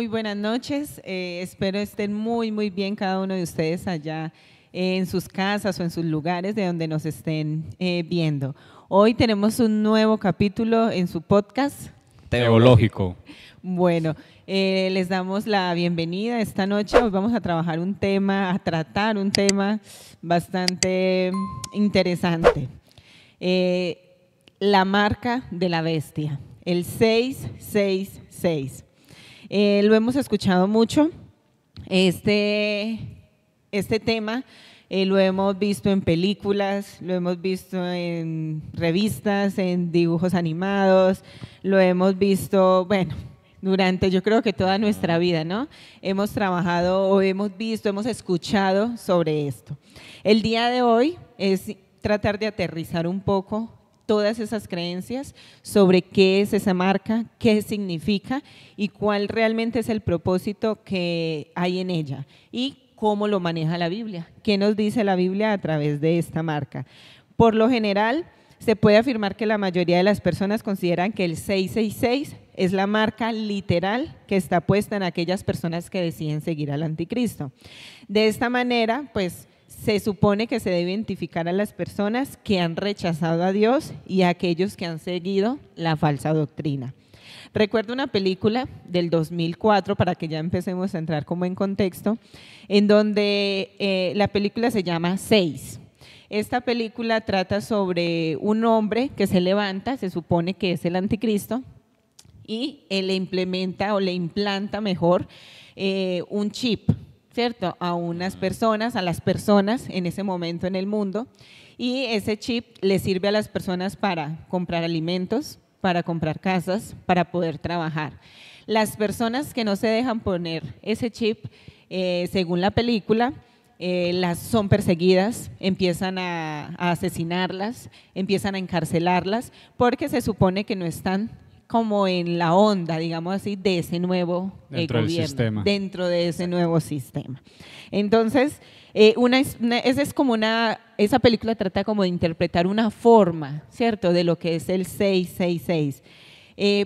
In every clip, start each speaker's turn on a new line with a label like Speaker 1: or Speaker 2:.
Speaker 1: buenas noches. Espero estén muy bien cada uno de ustedes allá en sus casas o en sus lugares de donde nos estén viendo. Hoy tenemos un nuevo capítulo en su podcast
Speaker 2: Teológico.
Speaker 1: Bueno, les damos la bienvenida esta noche. Hoy vamos a tratar un tema bastante interesante. La marca de la bestia, el 666. Lo hemos escuchado mucho, este tema lo hemos visto en películas, lo hemos visto en revistas, en dibujos animados, lo hemos visto, bueno, durante yo creo que toda nuestra vida, ¿no? Hemos trabajado o hemos visto, hemos escuchado sobre esto. El día de hoy es tratar de aterrizar un poco todas esas creencias sobre qué es esa marca, qué significa y cuál realmente es el propósito que hay en ella y cómo lo maneja la Biblia, qué nos dice la Biblia a través de esta marca. Por lo general, se puede afirmar que la mayoría de las personas consideran que el 666 es la marca literal que está puesta en aquellas personas que deciden seguir al anticristo. De esta manera, pues, se supone que se debe identificar a las personas que han rechazado a Dios y a aquellos que han seguido la falsa doctrina. Recuerdo una película del 2004, para que ya empecemos a entrar como en contexto, en donde la película se llama 6. Esta película trata sobre un hombre que se levanta, se supone que es el anticristo, y él le implanta mejor un chip, ¿cierto? A las personas en ese momento en el mundo, y ese chip le sirve a las personas para comprar alimentos, para comprar casas, para poder trabajar. Las personas que no se dejan poner ese chip, según la película, son perseguidas, empiezan a asesinarlas, empiezan a encarcelarlas, porque se supone que no están como en la onda, digamos así, de ese nuevo gobierno, dentro de ese nuevo sistema. Entonces, esa película trata como de interpretar una forma, ¿cierto?, de lo que es el 666.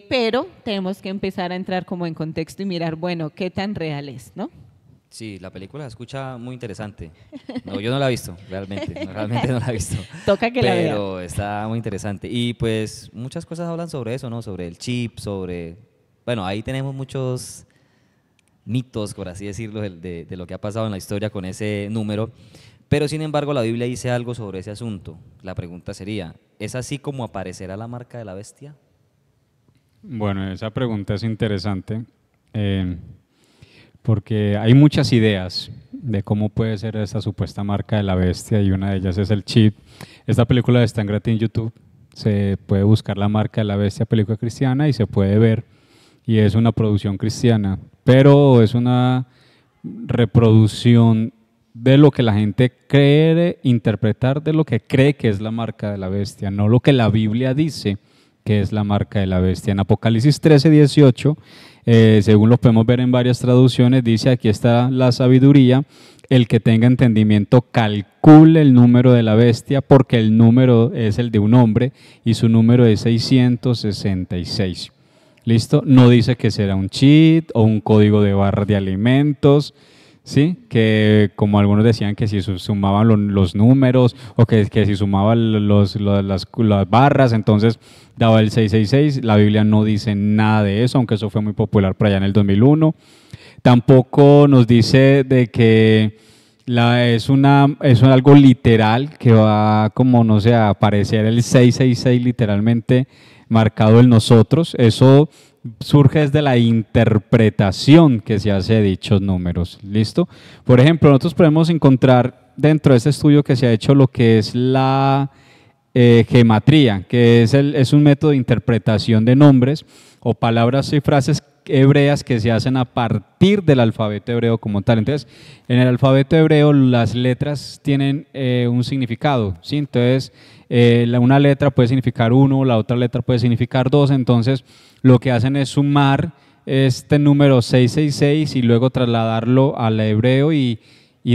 Speaker 1: Pero tenemos que empezar a entrar como en contexto y mirar, bueno, qué tan real es, ¿no?
Speaker 3: Sí, la película se escucha muy interesante. No, yo no la he visto, realmente no la he visto.
Speaker 1: Toca que la vea.
Speaker 3: Pero está muy interesante. Y pues muchas cosas hablan sobre eso, ¿no? Sobre el chip, bueno, ahí tenemos muchos mitos, por así decirlo, de lo que ha pasado en la historia con ese número. Pero sin embargo, la Biblia dice algo sobre ese asunto. La pregunta sería, ¿es así como aparecerá la marca de la bestia?
Speaker 2: Bueno, esa pregunta es interesante. Porque hay muchas ideas de cómo puede ser esa supuesta marca de la bestia y una de ellas es el chip. Esta película está en gratis en YouTube, se puede buscar la marca de la bestia, película cristiana, y se puede ver, y es una producción cristiana, pero es una reproducción de lo que la gente cree interpretar, de lo que cree que es la marca de la bestia, no lo que la Biblia dice que es la marca de la bestia. En Apocalipsis 13:18, según lo podemos ver en varias traducciones, dice: aquí está la sabiduría, el que tenga entendimiento calcule el número de la bestia, porque el número es el de un hombre y su número es 666. ¿Listo? No dice que será un cheat o un código de barra de alimentos, ¿sí? Que como algunos decían que si sumaban los números o que si sumaban las barras, entonces daba el 666. La Biblia no dice nada de eso, aunque eso fue muy popular por allá en el 2001. Tampoco nos dice de que es algo literal, que va como, no sé, a aparecer el 666 literalmente marcado en nosotros. Eso surge desde la interpretación que se hace de dichos números. ¿Listo? Por ejemplo, nosotros podemos encontrar dentro de este estudio que se ha hecho lo que es la gematría, que es un método de interpretación de nombres o palabras y frases hebreas que se hacen a partir del alfabeto hebreo como tal. Entonces, en el alfabeto hebreo las letras tienen un significado, ¿sí? Entonces, una letra puede significar 1, la otra letra puede significar 2, entonces lo que hacen es sumar este número 666 y luego trasladarlo al hebreo y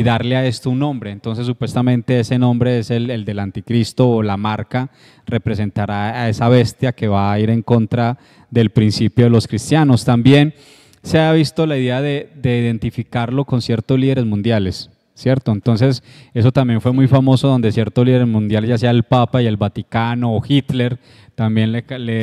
Speaker 2: darle a esto un nombre. Entonces supuestamente ese nombre es el del anticristo, o la marca representará a esa bestia que va a ir en contra del principio de los cristianos. También se ha visto la idea de identificarlo con ciertos líderes mundiales, ¿cierto? Entonces, eso también fue muy famoso, donde ciertos líderes mundiales, ya sea el Papa y el Vaticano o Hitler, también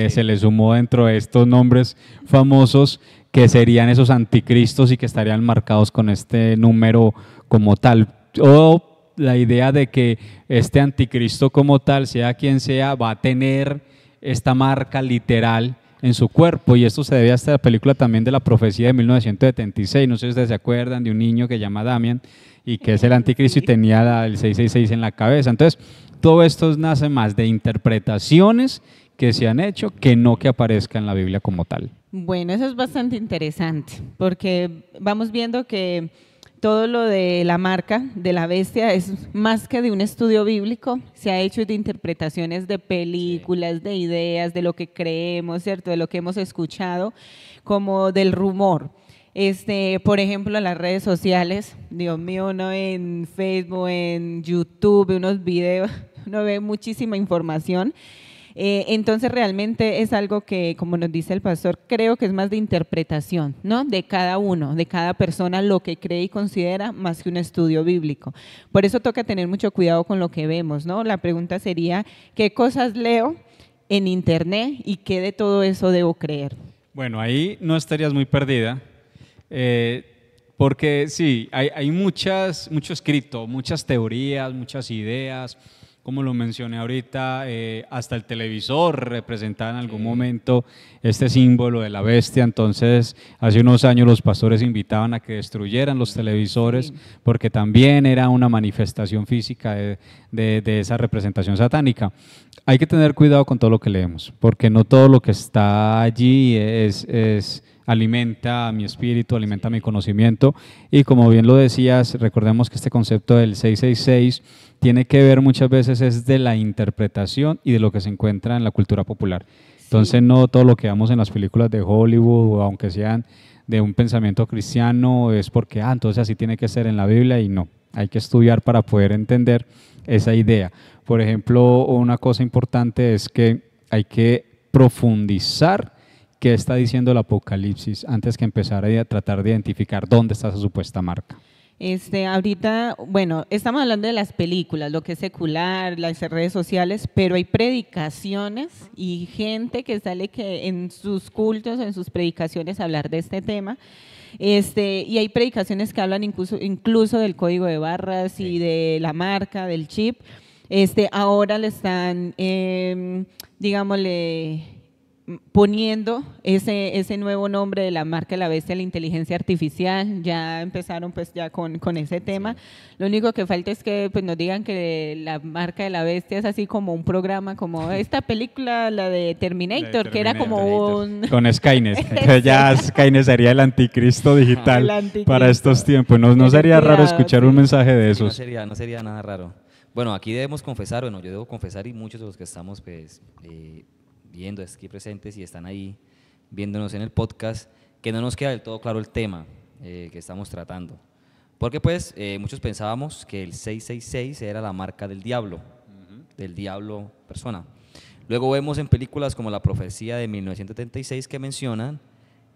Speaker 2: se le sumó dentro de estos nombres famosos, que serían esos anticristos y que estarían marcados con este número como tal. O la idea de que este anticristo como tal, sea quien sea, va a tener esta marca literal en su cuerpo, y esto se debe a esta película también de la profecía de 1976, no sé si ustedes se acuerdan de un niño que se llama Damian y que es el anticristo y tenía el 666 en la cabeza. Entonces, todo esto nace más de interpretaciones que se han hecho que no que aparezca en la Biblia como tal.
Speaker 1: Bueno, eso es bastante interesante, porque vamos viendo que todo lo de la marca de la bestia es más que de un estudio bíblico, se ha hecho de interpretaciones de películas, de ideas, de lo que creemos, ¿cierto? De lo que hemos escuchado, como del rumor. Por ejemplo, las redes sociales, Dios mío, uno en Facebook, en YouTube, unos videos, uno ve muchísima información. Entonces realmente es algo que, como nos dice el pastor, creo que es más de interpretación, ¿no? De cada uno, de cada persona, lo que cree y considera, más que un estudio bíblico. Por eso toca tener mucho cuidado con lo que vemos, ¿no? La pregunta sería, ¿qué cosas leo en internet y qué de todo eso debo creer?
Speaker 2: Bueno, ahí no estarías muy perdida, porque sí, hay mucho escrito, muchas teorías, muchas ideas. Como lo mencioné ahorita, hasta el televisor representaba en algún momento este símbolo de la bestia. Entonces, hace unos años los pastores invitaban a que destruyeran los televisores, porque también era una manifestación física de esa representación satánica. Hay que tener cuidado con todo lo que leemos, porque no todo lo que está allí alimenta mi espíritu, alimenta mi conocimiento, y como bien lo decías, recordemos que este concepto del 666 tiene que ver muchas veces es de la interpretación y de lo que se encuentra en la cultura popular. Entonces no todo lo que vemos en las películas de Hollywood, o aunque sean de un pensamiento cristiano, es porque entonces así tiene que ser en la Biblia, y no, hay que estudiar para poder entender esa idea. Por ejemplo, una cosa importante es que hay que profundizar qué está diciendo el Apocalipsis antes que empezar a tratar de identificar dónde está esa supuesta marca.
Speaker 1: Ahorita, bueno, estamos hablando de las películas, lo que es secular, las redes sociales, pero hay predicaciones y gente que sale que en sus cultos, en sus predicaciones, hablar de este tema. Y hay predicaciones que hablan incluso del código de barras y de la marca, del chip. Ahora le están, digámosle, poniendo ese nuevo nombre de la marca de la bestia, la inteligencia artificial. Ya empezaron pues ya con ese tema. Lo único que falta es que pues nos digan que la marca de la bestia es así como un programa, como esta película, la de Terminator, que era como un...
Speaker 2: Con Skynet. Entonces ya Skynet sería el anticristo digital el anticristo para estos tiempos. No sería raro escuchar un mensaje de esos.
Speaker 3: No sería nada raro. Bueno, aquí debemos confesar, yo debo confesar, y muchos de los que estamos pues viendo aquí presentes y están ahí viéndonos en el podcast, que no nos queda del todo claro el tema que estamos tratando. Porque pues muchos pensábamos que el 666 era la marca del diablo persona. Luego vemos en películas como La Profecía de 1976 que mencionan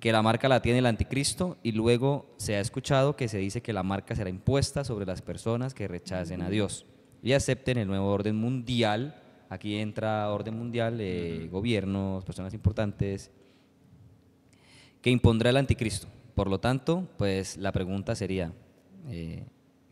Speaker 3: que la marca la tiene el anticristo, y luego se ha escuchado que se dice que la marca será impuesta sobre las personas que rechacen a Dios y acepten el nuevo orden mundial. Aquí entra orden mundial, gobiernos, personas importantes, que impondrá el anticristo. Por lo tanto, pues la pregunta sería,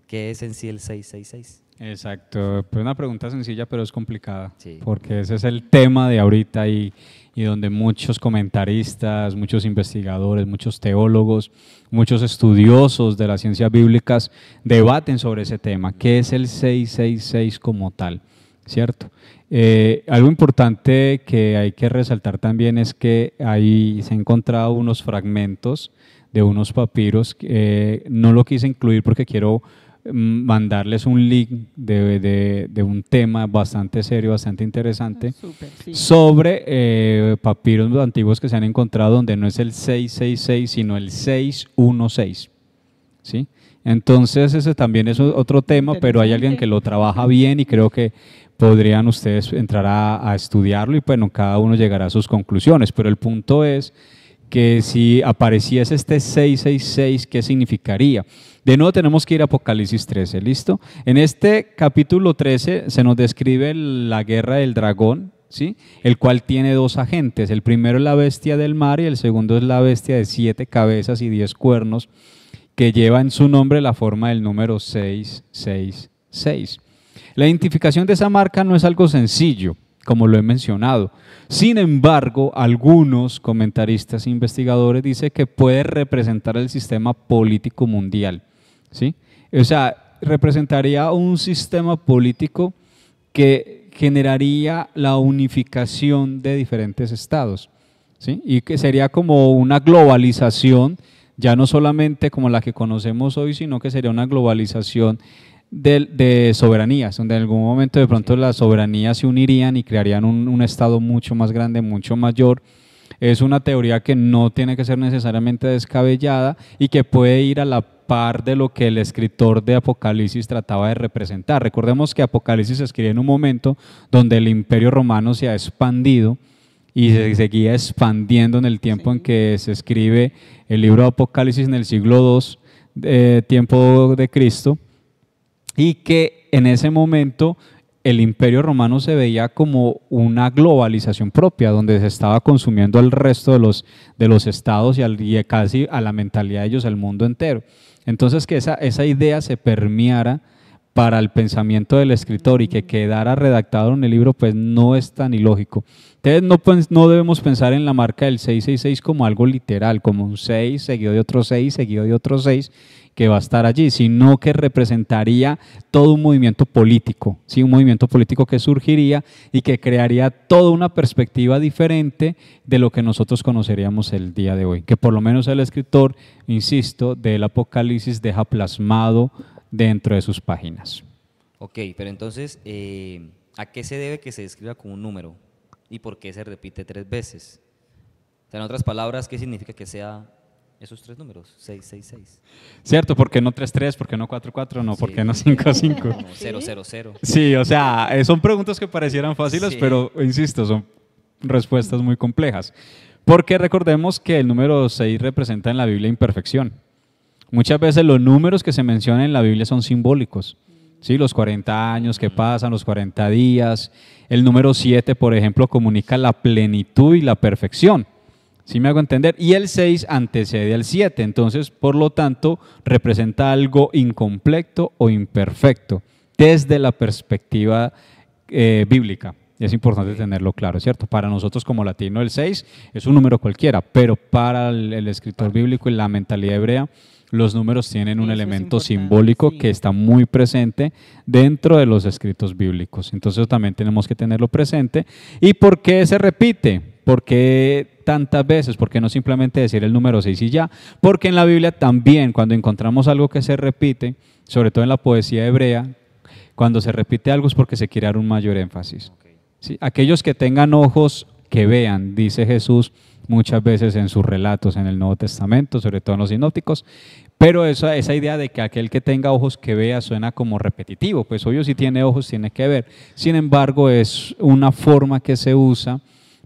Speaker 3: ¿qué es en sí el 666?
Speaker 2: Exacto, pues una pregunta sencilla pero es complicada, porque ese es el tema de ahorita y donde muchos comentaristas, muchos investigadores, muchos teólogos, muchos estudiosos de las ciencias bíblicas debaten sobre ese tema, ¿qué es el 666 como tal? ¿Cierto? Algo importante que hay que resaltar también es que ahí se han encontrado unos fragmentos de unos papiros, no lo quise incluir porque quiero mandarles un link de un tema bastante serio, bastante interesante, sobre papiros antiguos que se han encontrado donde no es el 666 sino el 616, ¿sí? Entonces ese también es otro tema, pero hay alguien que lo trabaja bien y creo que podrían ustedes entrar a estudiarlo y bueno, cada uno llegará a sus conclusiones, pero el punto es que si apareciese este 666, ¿qué significaría? De nuevo tenemos que ir a Apocalipsis 13, ¿listo? En este capítulo 13 se nos describe la guerra del dragón, ¿sí? El cual tiene dos agentes, el primero es la bestia del mar y el segundo es la bestia de 7 cabezas y 10 cuernos, que lleva en su nombre la forma del número 666. La identificación de esa marca no es algo sencillo, como lo he mencionado. Sin embargo, algunos comentaristas e investigadores dicen que puede representar el sistema político mundial, ¿sí? O sea, representaría un sistema político que generaría la unificación de diferentes estados, ¿sí? Y que sería como una globalización, ya no solamente como la que conocemos hoy, sino que sería una globalización de soberanías, donde en algún momento de pronto las soberanías se unirían y crearían un estado mucho más grande, mucho mayor. Es una teoría que no tiene que ser necesariamente descabellada y que puede ir a la par de lo que el escritor de Apocalipsis trataba de representar. Recordemos que Apocalipsis se escribe en un momento donde el Imperio Romano se ha expandido y se seguía expandiendo en el tiempo en que se escribe el libro de Apocalipsis en el siglo II, tiempo de Cristo, y que en ese momento el Imperio Romano se veía como una globalización propia, donde se estaba consumiendo el resto de los estados y casi a la mentalidad de ellos el mundo entero. Entonces que esa idea se permeara para el pensamiento del escritor y que quedara redactado en el libro, pues no es tan ilógico. Entonces no debemos pensar en la marca del 666 como algo literal, como un 6 seguido de otro 6 seguido de otro 6 que va a estar allí, sino que representaría todo un movimiento político, ¿sí? Un movimiento político que surgiría y que crearía toda una perspectiva diferente de lo que nosotros conoceríamos el día de hoy, que por lo menos el escritor, insisto, del Apocalipsis deja plasmado dentro de sus páginas.
Speaker 3: Ok, pero entonces, ¿a qué se debe que se describa con un número? ¿Y por qué se repite 3 veces? O sea, en otras palabras, ¿qué significa que sea esos 3 números? 666.
Speaker 2: Cierto, ¿por qué no 33? ¿Por qué no 44? No, ¿por qué no 55?
Speaker 3: No, 000.
Speaker 2: Sí, o sea, son preguntas que parecieran fáciles,
Speaker 3: Sí.
Speaker 2: pero insisto, son respuestas muy complejas. Porque recordemos que el número 6 representa en la Biblia imperfección. Muchas veces los números que se mencionan en la Biblia son simbólicos. ¿Sí? Los 40 años que pasan, los 40 días. El número 7, por ejemplo, comunica la plenitud y la perfección. ¿Sí me hago entender? Y el 6 antecede al 7, entonces, por lo tanto, representa algo incompleto o imperfecto desde la perspectiva bíblica. Y es importante tenerlo claro, ¿cierto? Para nosotros como latino el 6 es un número cualquiera, pero para el escritor bíblico y la mentalidad hebrea, los números tienen un
Speaker 1: Eso es
Speaker 2: elemento
Speaker 1: importante,
Speaker 2: simbólico
Speaker 1: sí.
Speaker 2: que está muy presente dentro de los escritos bíblicos. Entonces también tenemos que tenerlo presente. ¿Y por qué se repite? ¿Por qué tantas veces? ¿Por qué no simplemente decir el número 6 y ya? Porque en la Biblia también, cuando encontramos algo que se repite, sobre todo en la poesía hebrea, cuando se repite algo es porque se quiere dar un mayor énfasis. ¿Sí? Aquellos que tengan ojos que vean, dice Jesús muchas veces en sus relatos en el Nuevo Testamento, sobre todo en los sinópticos, pero esa idea de que aquel que tenga ojos que vea suena como repetitivo, pues obvio si tiene ojos tiene que ver, sin embargo es una forma que se usa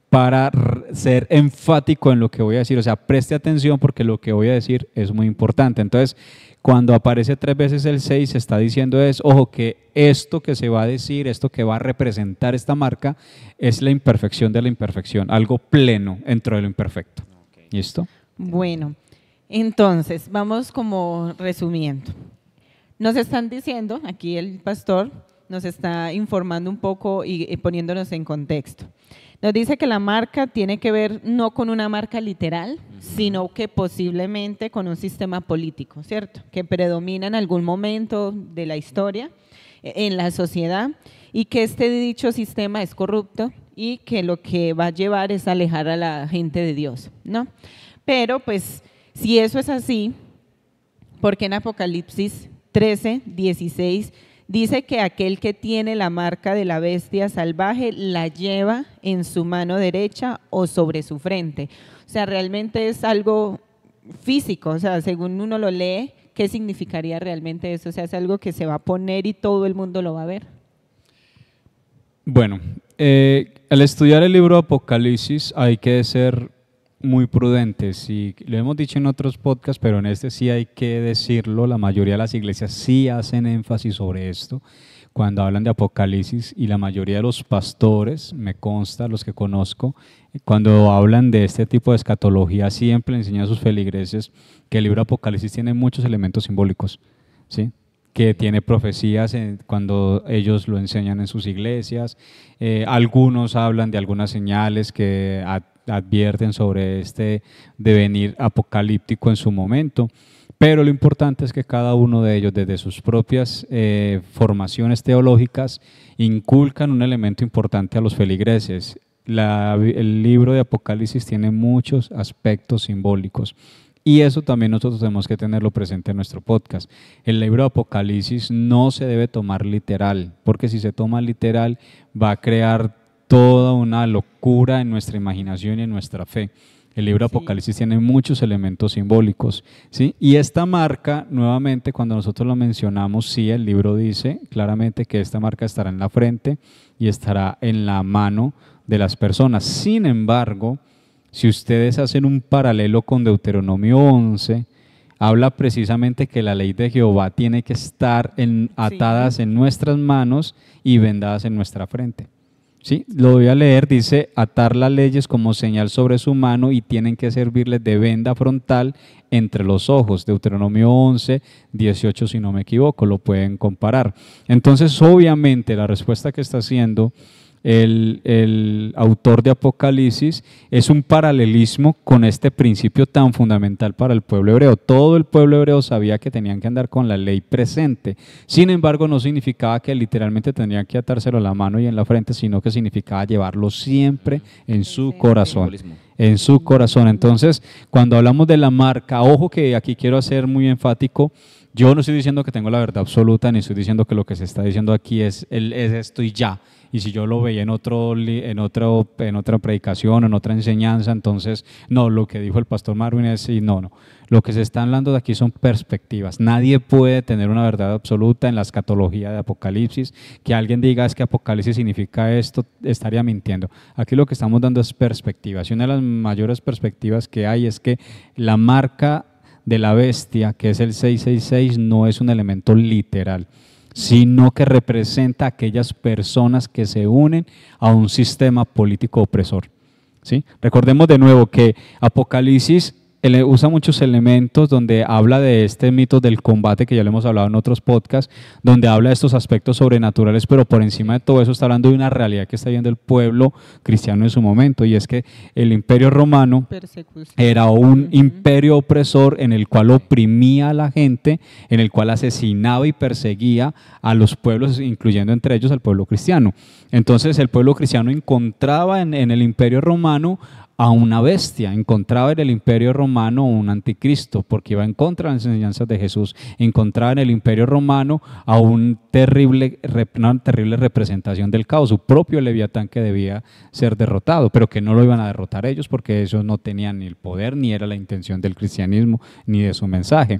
Speaker 2: para ser enfático en lo que voy a decir, o sea, preste atención porque lo que voy a decir es muy importante. Entonces, cuando aparece 3 veces el 6, se está diciendo ojo, que esto que se va a decir, esto que va a representar esta marca, es la imperfección de la imperfección, algo pleno dentro de lo imperfecto. ¿Listo?
Speaker 1: Bueno, entonces, vamos como resumiendo. Nos están diciendo, aquí el pastor nos está informando un poco y poniéndonos en contexto. Nos dice que la marca tiene que ver no con una marca literal, sino que posiblemente con un sistema político, ¿cierto? Que predomina en algún momento de la historia, en la sociedad, y que este dicho sistema es corrupto y que lo que va a llevar es alejar a la gente de Dios, ¿no? Pero pues, si eso es así, porque en Apocalipsis 13, 16 dice que aquel que tiene la marca de la bestia salvaje la lleva en su mano derecha o sobre su frente. O sea, realmente es algo físico, o sea, según uno lo lee, ¿qué significaría realmente eso? O sea, es algo que se va a poner y todo el mundo lo va a ver.
Speaker 2: Bueno, al estudiar el libro de Apocalipsis hay que ser muy prudentes, y lo hemos dicho en otros podcasts, pero en este sí hay que decirlo, la mayoría de las iglesias sí hacen énfasis sobre esto cuando hablan de Apocalipsis, y la mayoría de los pastores, me consta, los que conozco, cuando hablan de este tipo de escatología siempre enseñan a sus feligreses que el libro de Apocalipsis tiene muchos elementos simbólicos, ¿sí? Que tiene profecías cuando ellos lo enseñan en sus iglesias. Algunos hablan de algunas señales que advierten sobre este devenir apocalíptico en su momento, pero lo importante es que cada uno de ellos, desde sus propias formaciones teológicas, inculcan un elemento importante a los feligreses. El libro de Apocalipsis tiene muchos aspectos simbólicos, y eso también nosotros tenemos que tenerlo presente en nuestro podcast. El libro de Apocalipsis no se debe tomar literal, porque si se toma literal va a crear toda una locura en nuestra imaginación y en nuestra fe. El libro de Apocalipsis tiene muchos elementos simbólicos, ¿sí? Y esta marca, nuevamente, cuando nosotros lo mencionamos, sí, el libro dice claramente que esta marca estará en la frente y estará en la mano de las personas. Sin embargo, si ustedes hacen un paralelo con Deuteronomio 11, habla precisamente que la ley de Jehová tiene que estar atadas en nuestras manos y vendadas en nuestra frente. ¿Sí? Lo voy a leer, dice: atar las leyes como señal sobre su mano y tienen que servirles de venda frontal entre los ojos. Deuteronomio 11, 18, si no me equivoco, lo pueden comparar. Entonces, obviamente, la respuesta que está haciendo el autor de Apocalipsis es un paralelismo con este principio tan fundamental para el pueblo hebreo. Todo el pueblo hebreo sabía que tenían que andar con la ley presente. Sin embargo, no significaba que literalmente tendrían que atárselo a la mano y en la frente, sino que significaba llevarlo siempre en su corazón. En su corazón. Entonces, cuando hablamos de la marca, ojo que aquí quiero hacer muy enfático, yo no estoy diciendo que tengo la verdad absoluta, ni estoy diciendo que lo que se está diciendo aquí es esto y ya. Y si yo lo veía en otra predicación, en otra enseñanza, entonces, no, lo que dijo el pastor Marvin es, y no. Lo que se está hablando de aquí son perspectivas. Nadie puede tener una verdad absoluta en la escatología de Apocalipsis. Que alguien diga es que Apocalipsis significa esto, estaría mintiendo. Aquí lo que estamos dando es perspectivas. Y una de las mayores perspectivas que hay es que la marca de la bestia, que es el 666, no es un elemento literal, sino que representa a aquellas personas que se unen a un sistema político opresor, ¿sí? Recordemos de nuevo que Apocalipsis usa muchos elementos donde habla de este mito del combate, que ya lo hemos hablado en otros podcasts, donde habla de estos aspectos sobrenaturales, pero por encima de todo eso está hablando de una realidad que está viendo el pueblo cristiano en su momento, y es que el Imperio Romano era un imperio opresor en el cual oprimía a la gente, en el cual asesinaba y perseguía a los pueblos, incluyendo entre ellos al pueblo cristiano. Entonces el pueblo cristiano encontraba en el Imperio Romano a una bestia, encontraba en el Imperio Romano un anticristo, porque iba en contra de las enseñanzas de Jesús. Encontraba en el Imperio Romano a una terrible representación del caos, su propio Leviatán, que debía ser derrotado, pero que no lo iban a derrotar ellos, porque ellos no tenían ni el poder, ni era la intención del cristianismo, ni de su mensaje.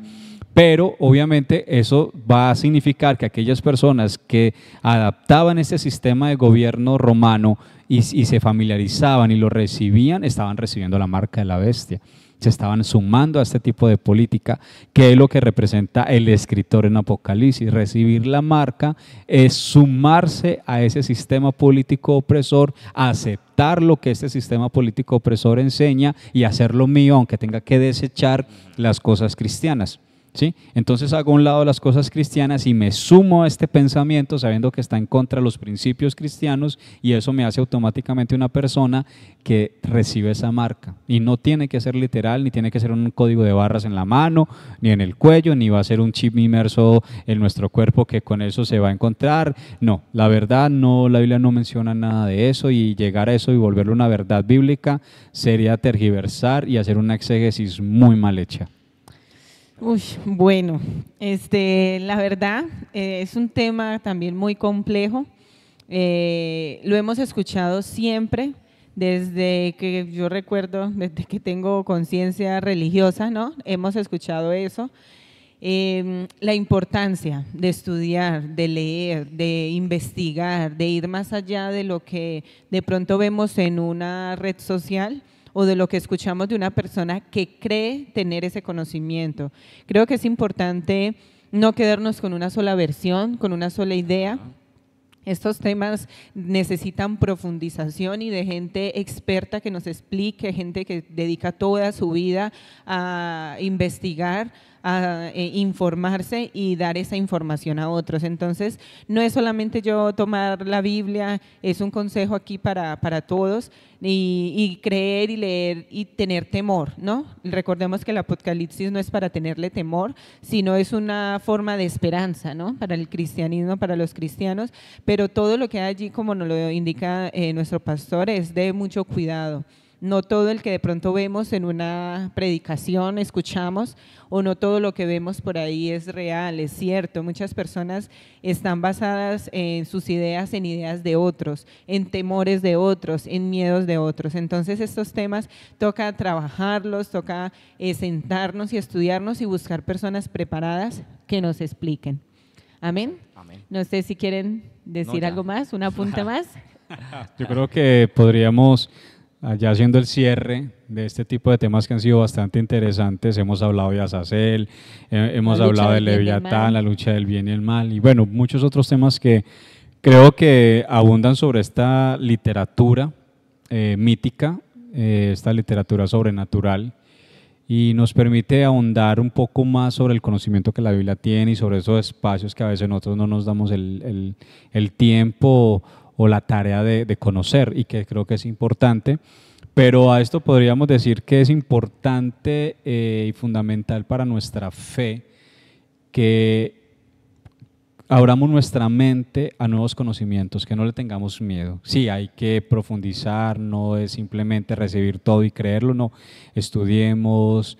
Speaker 2: Pero obviamente eso va a significar que aquellas personas que adaptaban ese sistema de gobierno romano y se familiarizaban y lo recibían, estaban recibiendo la marca de la bestia. Se estaban sumando a este tipo de política, que es lo que representa el escritor en Apocalipsis. Recibir la marca es sumarse a ese sistema político opresor, aceptar lo que este sistema político opresor enseña y hacerlo mío, aunque tenga que desechar las cosas cristianas. ¿Sí? Entonces hago a un lado las cosas cristianas y me sumo a este pensamiento sabiendo que está en contra de los principios cristianos, y eso me hace automáticamente una persona que recibe esa marca, y no tiene que ser literal, ni tiene que ser un código de barras en la mano, ni en el cuello, ni va a ser un chip inmerso en nuestro cuerpo que con eso se va a encontrar. No, la verdad no, la Biblia no menciona nada de eso, y llegar a eso y volverlo una verdad bíblica sería tergiversar y hacer una exégesis muy mal hecha.
Speaker 1: Bueno, la verdad es un tema también muy complejo. Lo hemos escuchado siempre desde que yo recuerdo, desde que tengo conciencia religiosa, ¿no? Hemos escuchado eso. La importancia de estudiar, de leer, de investigar, de ir más allá de lo que de pronto vemos en una red social o de lo que escuchamos de una persona que cree tener ese conocimiento. Creo que es importante no quedarnos con una sola versión, con una sola idea. Estos temas necesitan profundización y de gente experta que nos explique, gente que dedica toda su vida a investigar, a informarse y dar esa información a otros. Entonces, no es solamente yo tomar la Biblia, es un consejo aquí para todos y creer y leer y tener temor, ¿no? Recordemos que el Apocalipsis no es para tenerle temor, sino es una forma de esperanza, ¿no? Para el cristianismo, para los cristianos, pero todo lo que hay allí, como nos lo indica nuestro pastor, es de mucho cuidado. No todo el que de pronto vemos en una predicación, escuchamos, o no todo lo que vemos por ahí es real, es cierto. Muchas personas están basadas en sus ideas, en ideas de otros, en temores de otros, en miedos de otros. Entonces estos temas toca trabajarlos, toca sentarnos y estudiarnos y buscar personas preparadas que nos expliquen. Amén.
Speaker 3: Amén.
Speaker 1: No sé si quieren decir algo más, un apunte más.
Speaker 2: Yo creo que podríamos, ya haciendo el cierre de este tipo de temas que han sido bastante interesantes, hemos hablado de Azazel, hemos hablado de Leviatán, la lucha del bien y el mal, y bueno, muchos otros temas que creo que abundan sobre esta literatura mítica, esta literatura sobrenatural, y nos permite ahondar un poco más sobre el conocimiento que la Biblia tiene y sobre esos espacios que a veces nosotros no nos damos el tiempo o la tarea de conocer, y que creo que es importante. Pero a esto podríamos decir que es importante y fundamental para nuestra fe que abramos nuestra mente a nuevos conocimientos, que no le tengamos miedo. Sí, hay que profundizar, no es simplemente recibir todo y creerlo, no, estudiemos,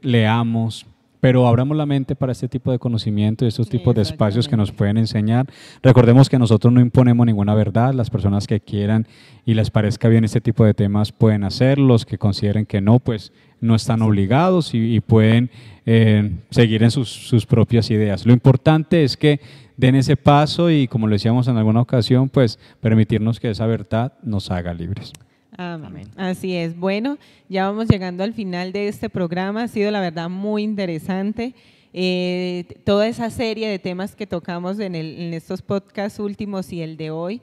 Speaker 2: leamos, pero abramos la mente para este tipo de conocimiento y estos tipos de espacios que nos pueden enseñar. Recordemos que nosotros no imponemos ninguna verdad, las personas que quieran y les parezca bien este tipo de temas pueden hacerlo, los que consideren que no, pues no están obligados y pueden seguir en sus propias ideas. Lo importante es que den ese paso y, como lo decíamos en alguna ocasión, pues permitirnos que esa verdad nos haga libres.
Speaker 1: Amén. Así es. Bueno, ya vamos llegando al final de este programa. Ha sido la verdad muy interesante. Toda esa serie de temas que tocamos en estos podcasts últimos y el de hoy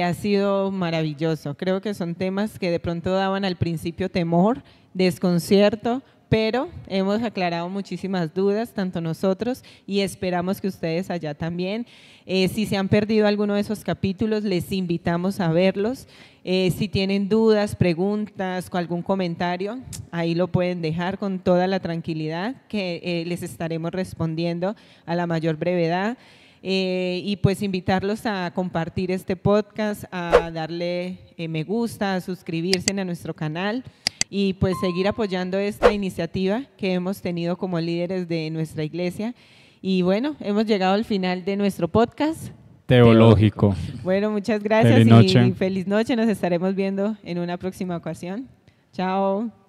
Speaker 1: ha sido maravilloso. Creo que son temas que de pronto daban al principio temor, desconcierto, pero hemos aclarado muchísimas dudas, tanto nosotros y esperamos que ustedes allá también. Si se han perdido alguno de esos capítulos, les invitamos a verlos. Si tienen dudas, preguntas, algún comentario, ahí lo pueden dejar con toda la tranquilidad que les estaremos respondiendo a la mayor brevedad. Y pues invitarlos a compartir este podcast, a darle me gusta, a suscribirse a nuestro canal y pues seguir apoyando esta iniciativa que hemos tenido como líderes de nuestra iglesia. Y bueno, hemos llegado al final de nuestro podcast
Speaker 2: Teológico.
Speaker 1: Bueno, muchas gracias
Speaker 2: Feliz noche.
Speaker 1: y feliz noche. Nos estaremos viendo en una próxima ocasión. Chao.